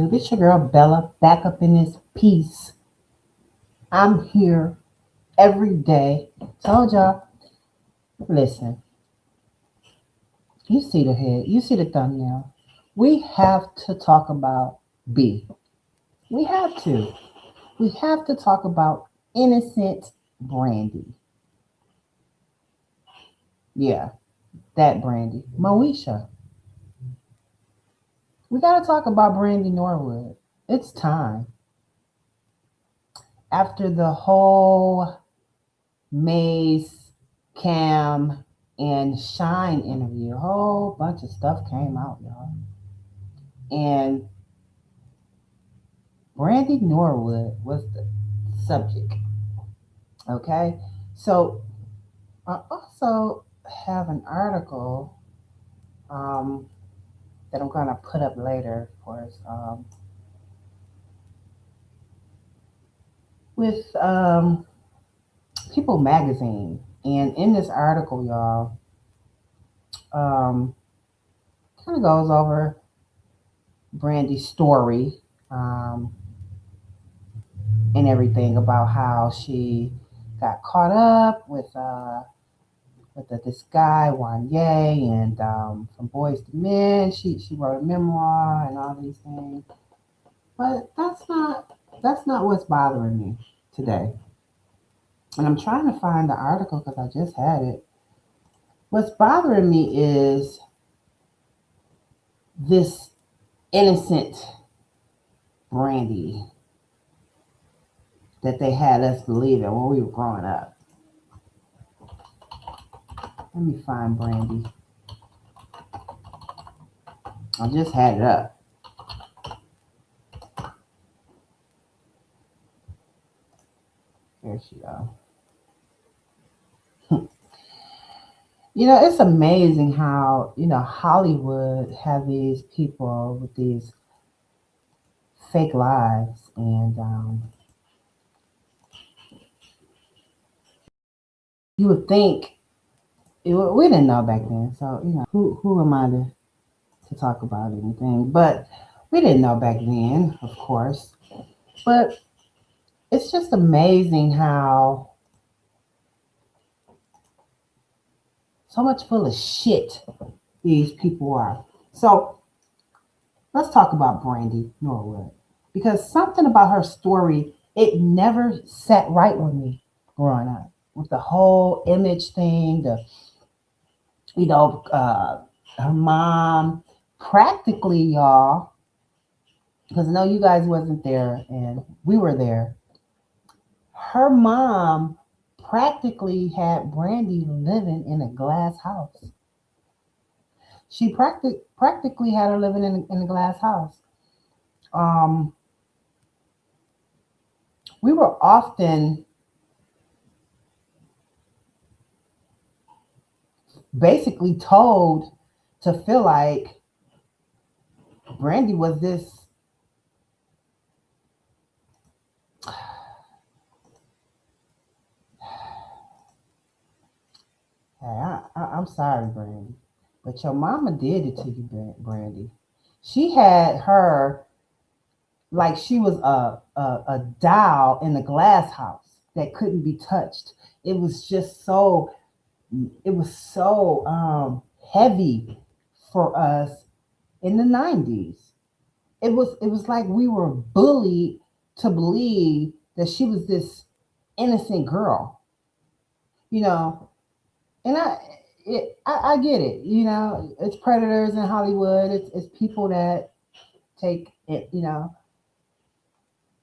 It's your girl Bella back up in this piece. I'm here every day. Told y'all, listen, you see the head, you see the thumbnail. We have to talk about B. We have to. We have to talk about innocent Brandy. Yeah, that Brandy. Moesha. We got to talk about Brandy Norwood. It's time. After the whole Maze, Cam, and Shine interview. A whole bunch of stuff came out, y'all. And Brandy Norwood was the subject. Okay. So I also have an article um, that I'm going to put up later, of course, with People Magazine. And in this article, y'all, um, kind of goes over Brandy's story. Um, and everything about how she got caught up with this guy Wanya and from Boys to Men. She wrote a memoir and all these things, but that's not what's bothering me today. And I'm trying to find the article because I just had it. What's bothering me is this innocent Brandy that they had us believing when we were growing up. Let me find Brandy. I just had it up. There she go. It's amazing how, Hollywood have these people with these fake lives. And you would think, we didn't know back then. So, who am I to talk about anything? But we didn't know back then, of course. But it's just amazing how so much full of shit these people are. So, let's talk about Brandy Norwood because something about her story, it never sat right with me growing up. With the whole image thing, you know, uh, her mom practically, y'all, because I know you guys wasn't there and we were there. Her mom practically had Brandy living in a glass house. She practically had her living in a glass house. Um, we were often basically told to feel like Brandy was this. Hey, I'm sorry, Brandy, but your mama did it to you, Brandy. She had her like she was a doll in a glass house that couldn't be touched. It was just so it was so heavy for us in the 90s. It was like we were bullied to believe that she was this innocent girl, you know. And I get it, it's predators in Hollywood. It's people that take it,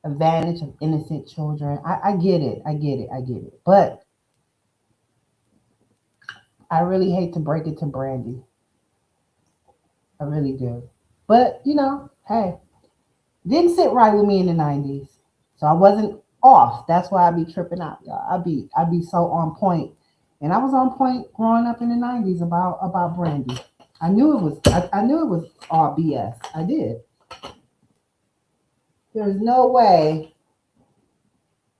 advantage of innocent children. I get it. I get it. I get it. But I really hate to break it to Brandy. I really do. But hey, didn't sit right with me in the 90s. So I wasn't off. That's why I be tripping out, y'all. I be so on point. And I was on point growing up in the 90s about Brandy. I knew it was all BS. I did. There's no way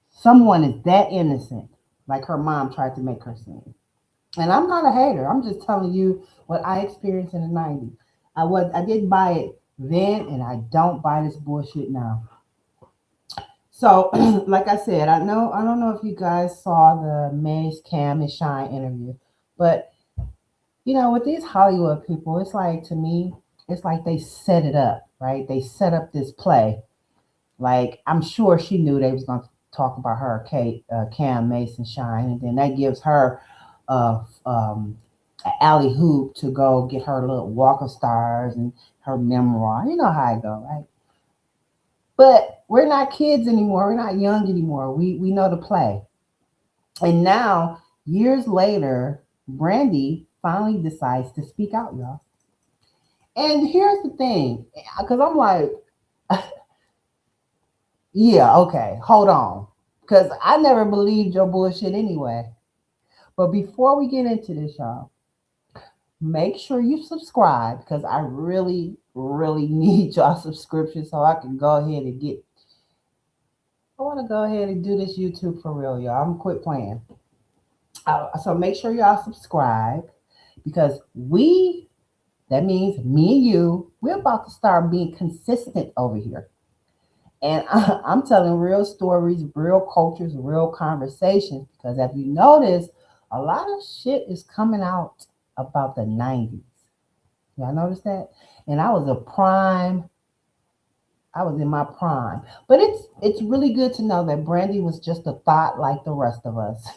someone is that innocent like her mom tried to make her seem. And I'm not a hater. I'm just telling you what I experienced in the 90s. I didn't buy it then, and I don't buy this bullshit now. So, like I said, I don't know if you guys saw the Maze Cam and Shine interview, but with these Hollywood people, it's like to me, it's like they set it up, right? They set up this play. Like I'm sure she knew they was gonna talk about her, Kate, Cam, Mason, Shine, and then that gives her an alley hoop to go get her little Walk of Stars and her memoir. You know how I go, right? But we're not kids anymore. We're not young anymore. We know the play. And now, years later, Brandy finally decides to speak out, y'all. And here's the thing, because I'm like, yeah, okay, hold on. Because I never believed your bullshit anyway. But before we get into this, y'all, make sure you subscribe because I really, really need y'all subscription so I can go ahead and get. I want to go ahead and do this YouTube for real, y'all. I'm quit playing. So make sure y'all subscribe because that means me and you, we're about to start being consistent over here. And I'm telling real stories, real cultures, real conversations. Because if you notice, a lot of shit is coming out about the 90s. Y'all notice that? And I was in my prime. But it's really good to know that Brandy was just a thought like the rest of us.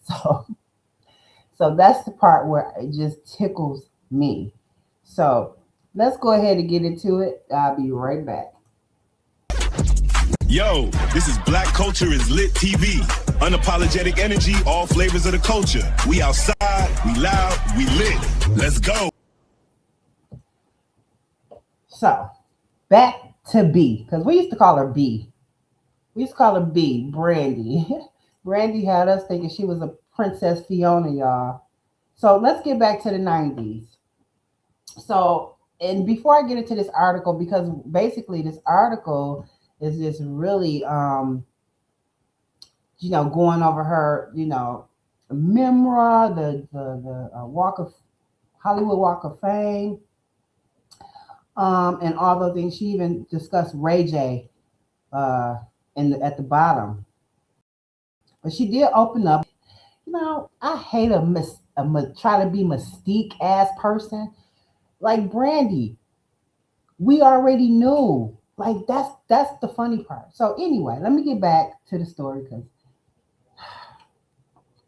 so so that's the part where it just tickles me. So let's go ahead and get into it. I'll be right back. Yo, this is Black Culture is Lit TV. Unapologetic energy, all flavors of the culture. We outside, we loud, we lit. Let's go. So back to B, because we used to call her B. We used to call her B, Brandy. Brandy had us thinking she was a Princess Fiona, y'all. So let's get back to the 90s. So, and before I get into this article, because basically this article is just really, going over her, memoir, the Walk of Hollywood Walk of Fame, and all those things. She even discussed Ray J, uh, at the bottom, but she did open up. I hate try to be mystique ass person like Brandy. We already knew. Like that's the funny part. So anyway, let me get back to the story because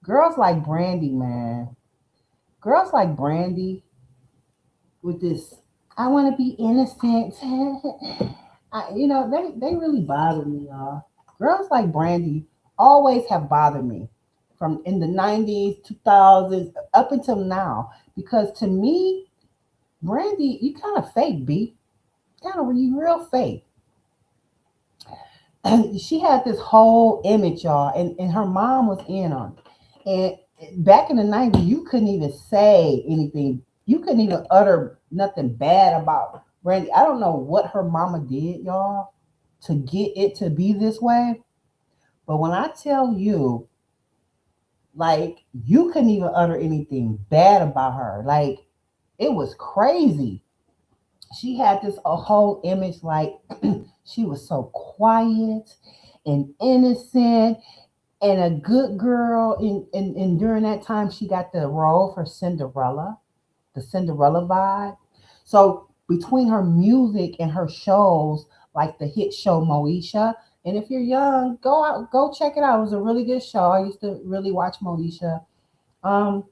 girls like Brandy, man. Girls like Brandy with this. I want to be innocent. They really bother me, y'all. Girls like Brandy always have bothered me from in the 90s, 2000s, up until now. Because to me, Brandy, you kind of fake, B. Kind of you real fake. And she had this whole image, y'all, and her mom was in on it. And back in the 90s, you couldn't even say anything. You couldn't even utter nothing bad about Brandy. I don't know what her mama did, y'all, to get it to be this way. But when I tell you, like, you couldn't even utter anything bad about her. Like, it was crazy. She had this a whole image like she was so quiet and innocent and a good girl. And during that time, she got the role for Cinderella, the Cinderella vibe. So between her music and her shows, like the hit show Moesha, and if you're young, go out, go check it out. It was a really good show. I used to really watch Moesha. Um,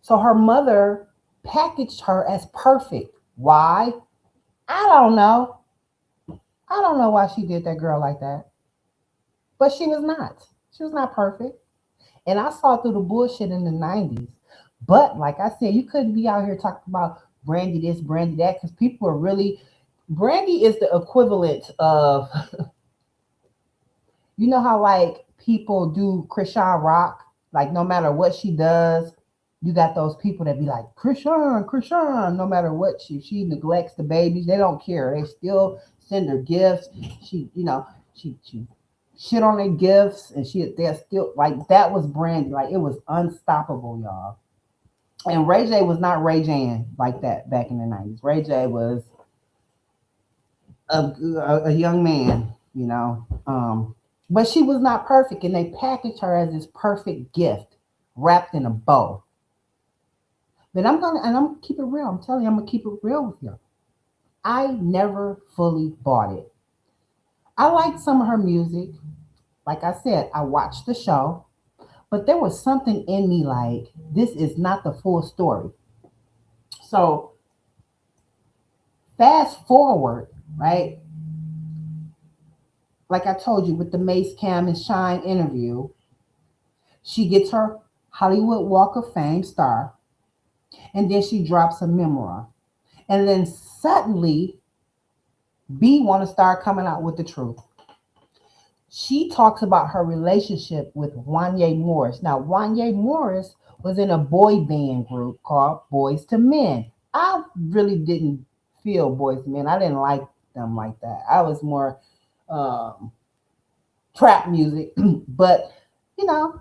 so her mother packaged her as perfect. Why? I don't know. I don't know why she did that girl like that. But she was not. She was not perfect. And I saw through the bullshit in the 90s. But like I said, you couldn't be out here talking about Brandy this, Brandy that, because people are really. Brandy is the equivalent of, you know how like people do Krishan Rock? Like no matter what she does, you got those people that be like, Krishan, Krishan, no matter what she neglects the babies, they don't care. They still send her gifts. She shit on their gifts and they're still like that was Brandy. Like it was unstoppable, y'all. And Ray J was not Ray Jan like that back in the 90s. Ray J was a young man, but she was not perfect, and they packaged her as this perfect gift wrapped in a bow. But I'm gonna keep it real. I'm telling you, I'm gonna keep it real with you. I never fully bought it. I liked some of her music. Like I said, I watched the show, but there was something in me like this is not the full story. So fast forward, right? Like I told you with the Mace Cam and Shine interview, she gets her Hollywood Walk of Fame star, and then she drops a memoir. And then suddenly, B want to start coming out with the truth. She talks about her relationship with Wanya Morris. Now, Wanya Morris was in a boy band group called Boys to Men. I really didn't feel Boys to Men. I didn't like them like that. I was more um, trap music, but you know,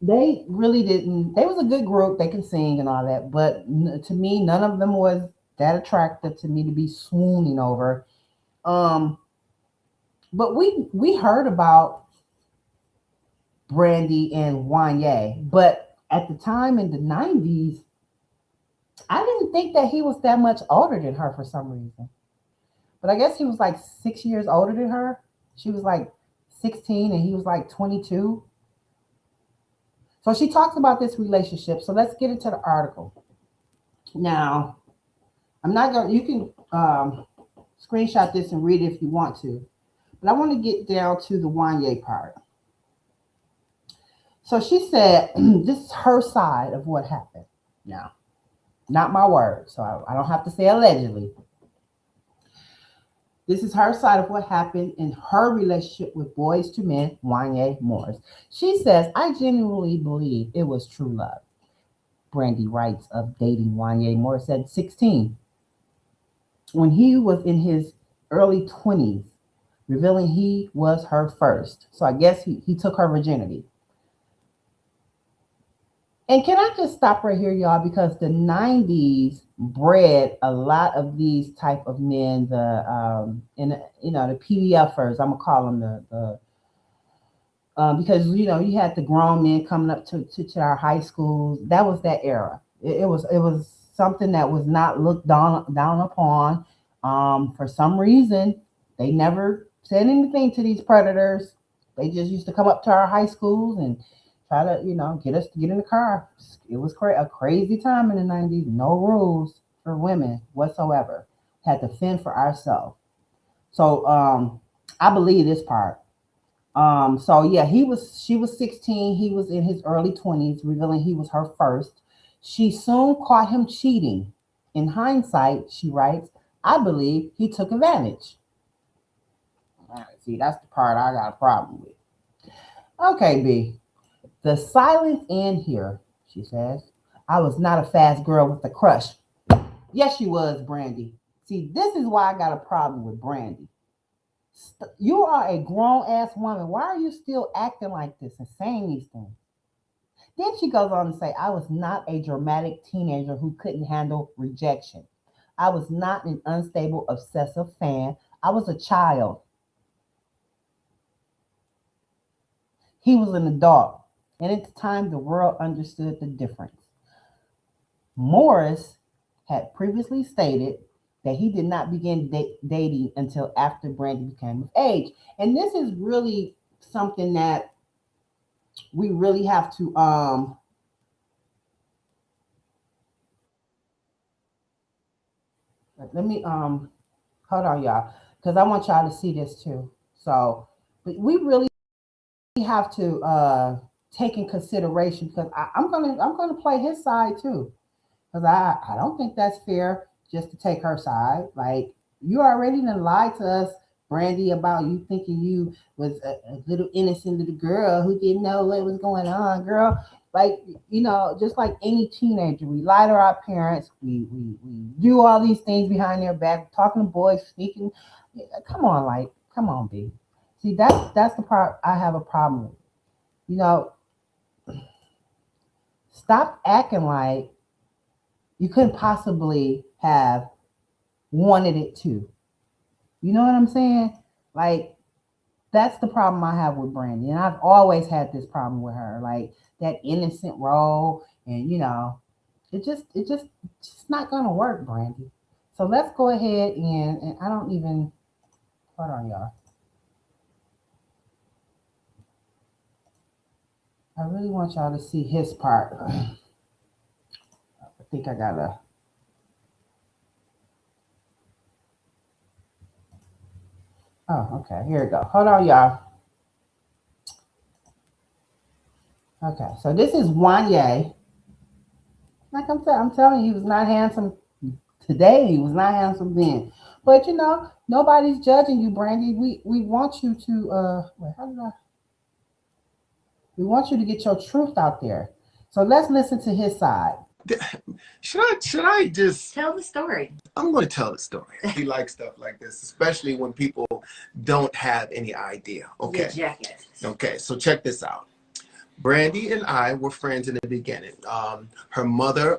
they really didn't. They was a good group. They can sing and all that, but to me, none of them was that attractive to me to be swooning over. Um, but we heard about Brandy and Wanye, but at the time in the 90s, I didn't think that he was that much older than her for some reason. But I guess he was like 6 years older than her. She was like 16 and he was like 22. So she talks about this relationship. So let's get into the article. Now, I'm not going to, you can screenshot this and read it if you want to. But I want to get down to the Wanye part. So she said, this is her side of what happened. Now, not my word. So I don't have to say allegedly. This is her side of what happened in her relationship with Boys to Men, Wanya Morris. She says, I genuinely believe it was true love. Brandy writes of dating Wanya Morris at 16, when he was in his early 20s, revealing he was her first. So I guess he took her virginity. And can I just stop right here, y'all? Because the 90s bred a lot of these type of men, the PDFers, I'm gonna call them because you had the grown men coming up to our high schools. That was that era. It was something that was not looked down upon. For some reason, they never said anything to these predators. They just used to come up to our high schools and try to get us to get in the car. It was a crazy time in the 90s. No rules for women whatsoever. Had to fend for ourselves. So I believe this part. So yeah, she was 16, he was in his early 20s, revealing he was her first. She soon caught him cheating. In hindsight, she writes, I believe he took advantage. All right, see, that's the part I got a problem with. Okay, B. The silence in here, she says. I was not a fast girl with a crush. Yes, she was, Brandy. See, this is why I got a problem with Brandy. You are a grown ass woman. Why are you still acting like this and saying these things? Then she goes on to say, I was not a dramatic teenager who couldn't handle rejection. I was not an unstable, obsessive fan. I was a child. He was an adult. And at the time, the world understood the difference. Morris had previously stated that he did not begin dating until after Brandy became of age. And this is really something that we really have to let me hold on y'all, because I want y'all to see this too. So but we really have to take in consideration, because I'm gonna play his side too, because I don't think that's fair just to take her side. Like, you already done lied to us, Brandy, about you thinking you was a little innocent little girl who didn't know what was going on, girl. Like, just like any teenager, we lie to our parents, we do all these things behind their back, talking to boys, sneaking. Come on, like, come on, B. See, that's the part I have a problem with. You know, stop acting like you couldn't possibly have wanted it too. You know what I'm saying? Like that's the problem I have with Brandy, and I've always had this problem with her, like that innocent role, and it's just not gonna work, Brandy. So let's go ahead and I don't even hold on, y'all. I really want y'all to see his part. I think I gotta. Oh, okay. Here we go. Hold on, y'all. Okay, so this is Wanya. Like I'm telling you, he was not handsome today. He was not handsome then. But nobody's judging you, Brandy. We want you to wait, how did I? We want you to get your truth out there. So let's listen to his side. Should I just Tell the story. I'm going to tell the story. He likes stuff like this, especially when people don't have any idea. Okay. The jacket. Okay, so check this out. Brandy and I were friends in the beginning. Her mother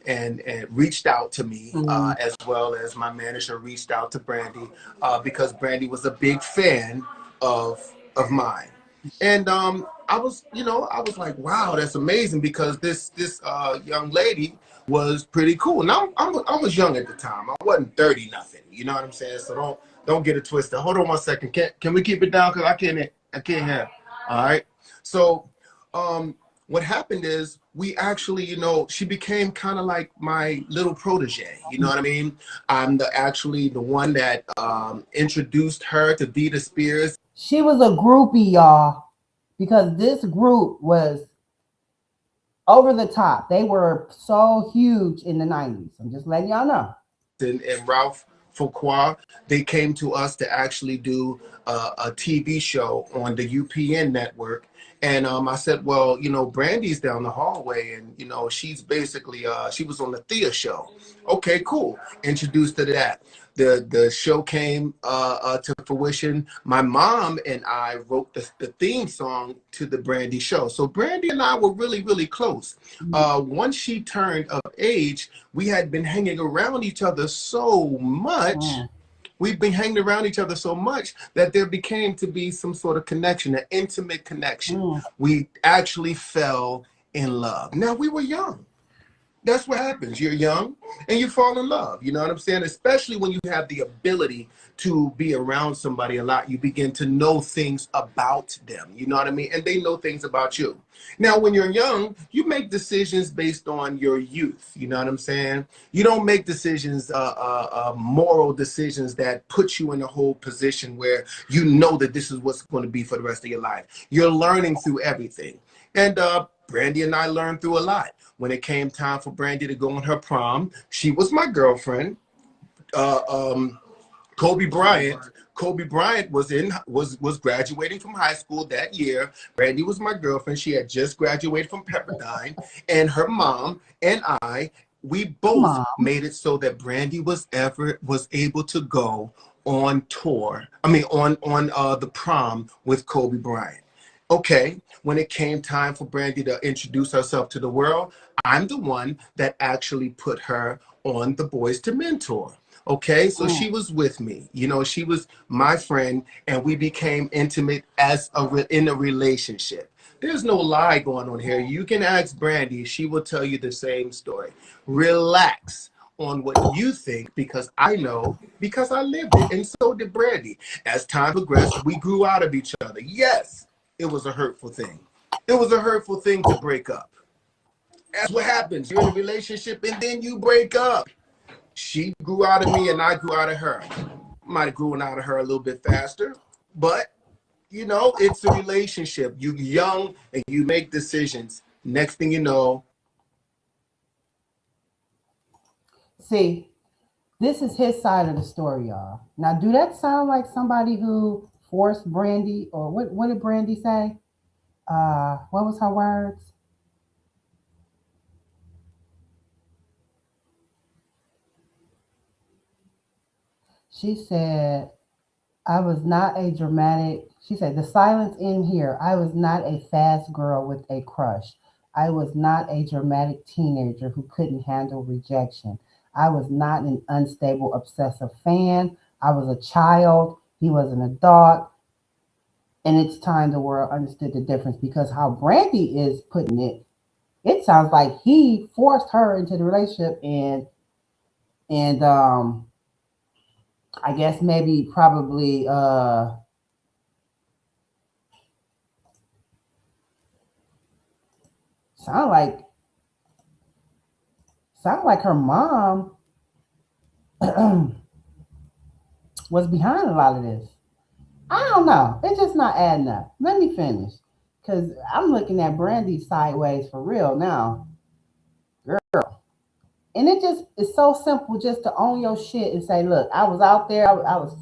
and reached out to me, Mhm. as well as my manager reached out to Brandy, because Brandy was a big fan of mine. And I was like, wow, that's amazing, because this young lady was pretty cool. Now I was young at the time. I wasn't 30 nothing. You know what I'm saying? So don't get it twisted. Hold on one second. Can we keep it down? Because I can't have. All right. So what happened is we actually, she became kind of like my little protege. You know what I mean? I'm actually the one that introduced her to Vita Spears. She was a groupie, y'all, because this group was over the top. They were so huge in the 90s. I'm just letting y'all know. And Ralph Fuqua, they came to us to actually do a TV show on the UPN network. And I said, well, Brandy's down the hallway, and she's basically she was on the Thea show. Okay, cool. Introduced her to that. The show came to fruition. My mom and I wrote the theme song to the Brandy show. So Brandy and I were really, really close. Once she turned of age, we had been hanging around each other so much. Mm. We've been hanging around each other so much that there became to be some sort of connection, an intimate connection. Mm. We actually fell in love. Now, we were young. That's what happens. You're young and you fall in love. You know what I'm saying? Especially when you have the ability to be around somebody a lot, you begin to know things about them. You know what I mean? And they know things about you. Now, when you're young, you make decisions based on your youth. You know what I'm saying? You don't make decisions, moral decisions that put you in a whole position where you know that this is what's going to be for the rest of your life. You're learning through everything. And Brandy and I learned through a lot. When it came time for Brandy to go on her prom, she was my girlfriend. Uh, um, Kobe Bryant. Kobe Bryant was graduating from high school that year. Brandy was my girlfriend. She had just graduated from Pepperdine, and her mom and we both Mom. made it so that Brandy was able to go on tour. I mean, on the prom with Kobe Bryant. Okay, when it came time for Brandy to introduce herself to the world, I'm the one that actually put her on the Boys to Men tour. Okay, so Mm. she was with me. She was my friend, and we became intimate in a relationship. There's no lie going on here. You can ask Brandy; she will tell you the same story. Relax on what you think, because I know, because I lived it, and so did Brandy. As time progressed, we grew out of each other. Yes, it was a hurtful thing. It was a hurtful thing to break up. That's what happens. You're in a relationship and then you break up. She grew out of me and I grew out of her. Might have grown out of her a little bit faster, but it's a relationship. You're young and you make decisions. Next thing you know, See, this is his side of the story, y'all. Now, do that sound like somebody who forced Brandy, or what did Brandy say? What was her words? She said, I was not a dramatic, she said, the silence in here. I was not a fast girl with a crush. I was not a dramatic teenager who couldn't handle rejection. I was not an unstable, obsessive fan. I was a child. He was an adult. And it's time the world understood the difference because how Brandy is putting it, it sounds like he forced her into the relationship and I guess maybe probably sound like sound like her mom was behind a lot of this. I don't know. It's just not adding up. Let me finish. Cause I'm looking at Brandy sideways for real now. Girl. And it just it's so simple just to own your shit and say, look, I was out there, I was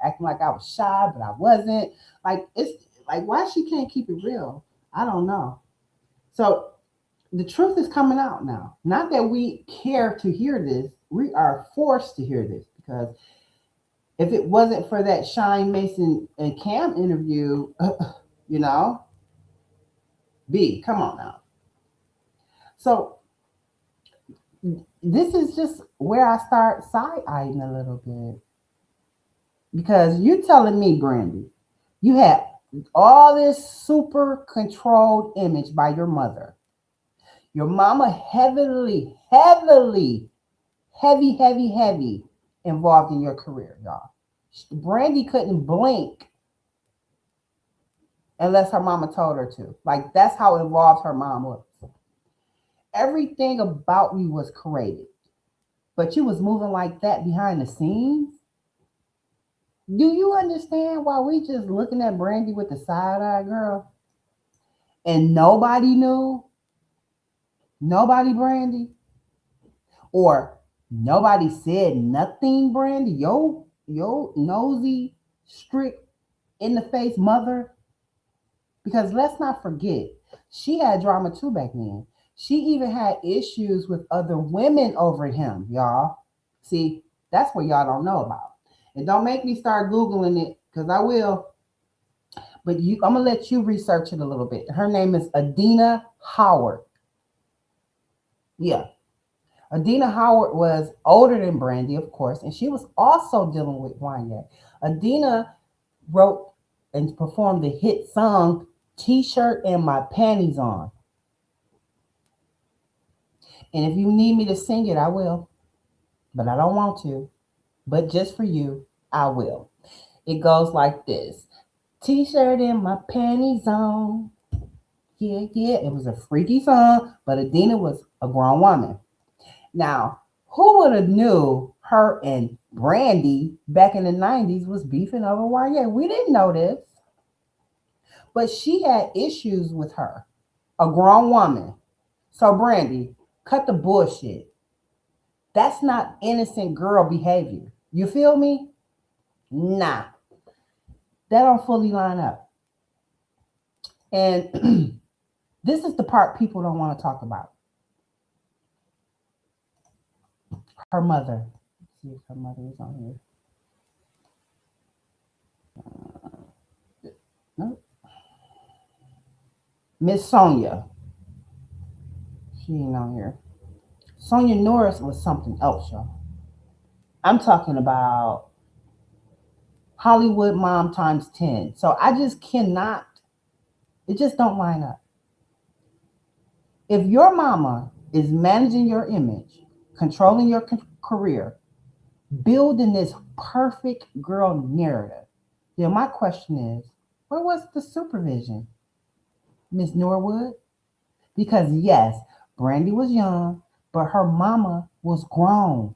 acting like I was shy, but I wasn't. Like it's like why she can't keep it real? I don't know. So the truth is coming out now. Not that we care to hear this, we are forced to hear this because if it wasn't for that Shine Mason and Cam interview, you know, B, come on now. So this is just where I start side eyeing a little bit because you telling me, Brandy, you had all this super controlled image by your mother. Your mama heavy involved in your career, y'all. Brandy couldn't blink unless her mama told her to. Like that's how involved her mom was. Everything about you was created, but you was moving like that behind the scenes. Do you understand why we just looking at Brandy with the side eye, girl? And nobody knew, nobody Brandy, or nobody said nothing, Brandy. Yo, nosy, strict, in the face mother. Because let's not forget, she had drama too back then. She even had issues with other women over him, y'all. See, that's what y'all don't know about. And don't make me start Googling it, because I will. But I'm gonna let you research it a little bit. Her name is Adina Howard. Yeah. Adina Howard was older than Brandy, of course, and she was also dealing with Wanya. Adina wrote and performed the hit song T-shirt and my panties on. And if you need me to sing it, I will. But I don't want to. But just for you, I will. It goes like this. T-shirt and my panties on. Yeah, yeah. It was a freaky song, but Adina was a grown woman. Now, who would have knew her and Brandy back in the 90s was beefing over Wanya? We didn't know this. But she had issues with her, a grown woman. So, Brandy, cut the bullshit. That's not innocent girl behavior. You feel me? Nah, that don't fully line up. And this is the part people don't want to talk about. Her mother. Let's see if her mother is on here. No. Miss Sonia. She ain't on here. Sonia Norris was something else, y'all. I'm talking about Hollywood mom times 10. So I just cannot, it just don't line up. If your mama is managing your image, controlling your career, building this perfect girl narrative, then my question is, where was the supervision, Miss Norwood? Because yes, Brandy was young, but her mama was grown.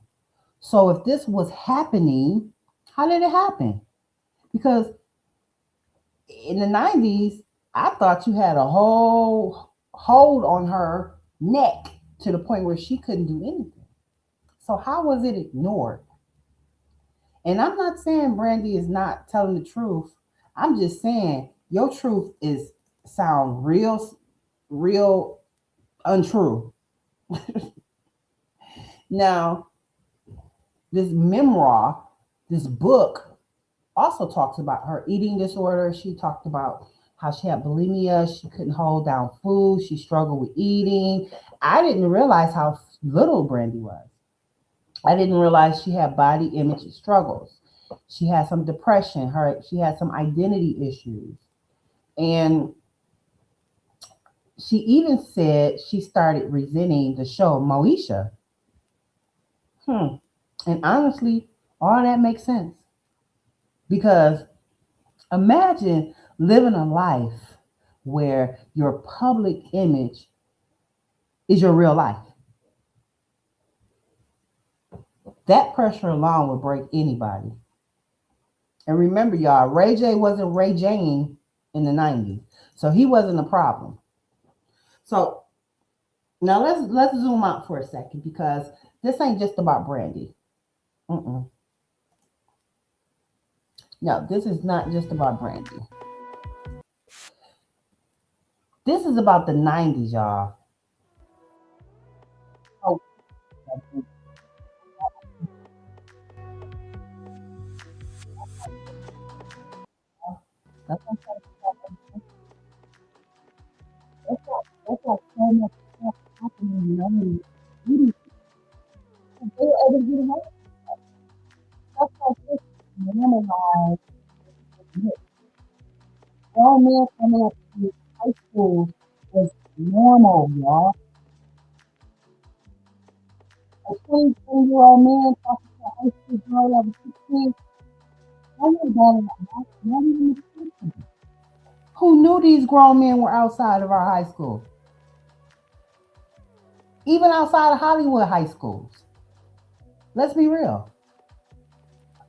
So if this was happening, how did it happen? Because in the 90s, I thought you had a whole hold on her neck to the point where she couldn't do anything. So how was it ignored? And I'm not saying Brandy is not telling the truth. I'm just saying your truth is sound real untrue. Now, this memoir, this book also talks about her eating disorder. She talked about how she had bulimia. She couldn't hold down food. She struggled with eating. I didn't realize how little Brandy was. I didn't realize she had body image struggles. She had some depression. She had some identity issues. And she even said she started resenting the show Moesha. Hmm. And honestly, all that makes sense. Because imagine living a life where your public image is your real life. That pressure alone would break anybody. And remember, y'all, Ray J wasn't Ray Jane in the 90s. So he wasn't a problem. So now let's zoom out for a second because this ain't just about Brandy. Mm-mm. No, this is not just about Brandy. This is about the 90s, y'all. Oh, that's like so much stuff happening in the 90s. They were able to get away. That's like this normalized. Grown men coming up to high school was normal, y'all. A 22-year-old man talking to a high school girl that was 16, I would have done not even thinking. Who knew these grown men were outside of our high school? Even outside of Hollywood high schools. Let's be real.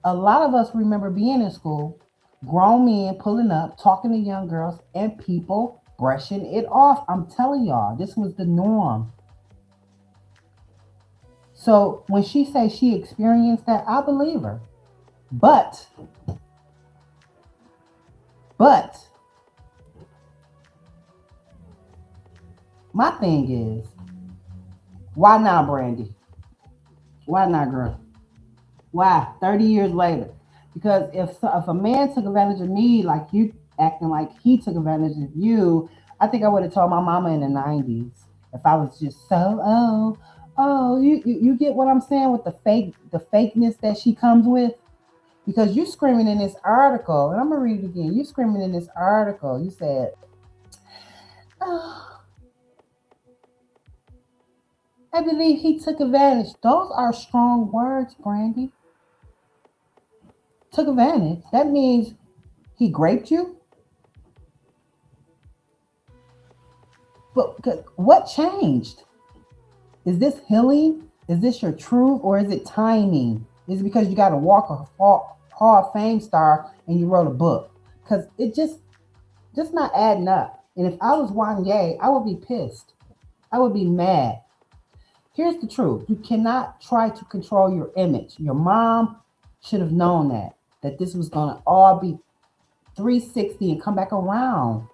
A lot of us remember being in school, grown men pulling up, talking to young girls, and people brushing it off. I'm telling y'all, this was the norm. So when she says she experienced that, I believe her. But, but, my thing is, why not, Brandy? Why not, girl? Why? 30 years later. Because if a man took advantage of me like you acting like he took advantage of you, I think I would have told my mama in the 90s if I was just so, you get what I'm saying with the fakeness that she comes with? Because you screaming in this article, and I'm gonna read it again. You screaming in this article. You said, "Oh, I believe he took advantage." Those are strong words, Brandy. Took advantage. That means he raped you. But what changed? Is this healing? Is this your truth, or is it timing? Is it because you got to walk a hall of fame star and you wrote a book? Because it just not adding up. And if I was Wanya, I would be pissed. I would be mad. Here's the truth: you cannot try to control your image. Your mom should have known that this was gonna all be 360 and come back around.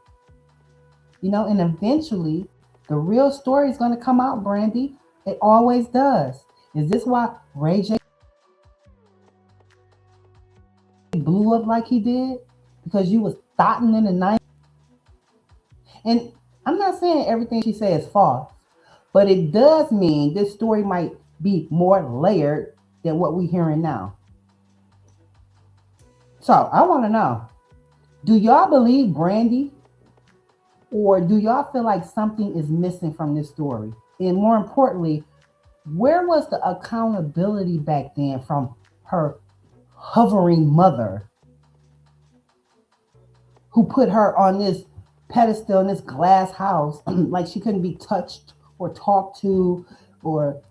And eventually the real story is gonna come out, Brandy. It always does. Is this why Ray J blew up like he did? Because you was thotting in the night. And I'm not saying everything she says is false, but it does mean this story might be more layered than what we're hearing now. So I want to know, do y'all believe Brandy, or do y'all feel like something is missing from this story? And more importantly, where was the accountability back then from her hovering mother who put her on this pedestal in this glass house like she couldn't be touched or talked to or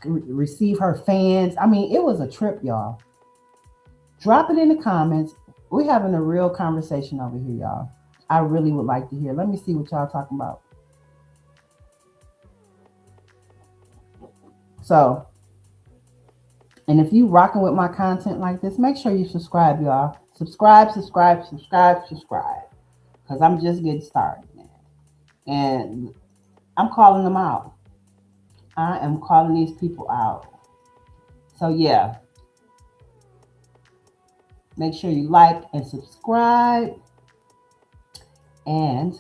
receive her fans? I mean, it was a trip, y'all. Drop it in the comments. We're having a real conversation over here, y'all. I really would like to hear. Let me see what y'all talking about. So, and if you rocking with my content like this, make sure you subscribe, y'all. Subscribe. Because I'm just getting started, man. And I'm calling them out. I am calling these people out. So yeah, make sure you like and subscribe. And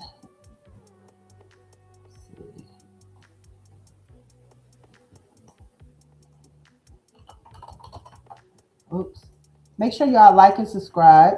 oops. Make sure y'all like and subscribe.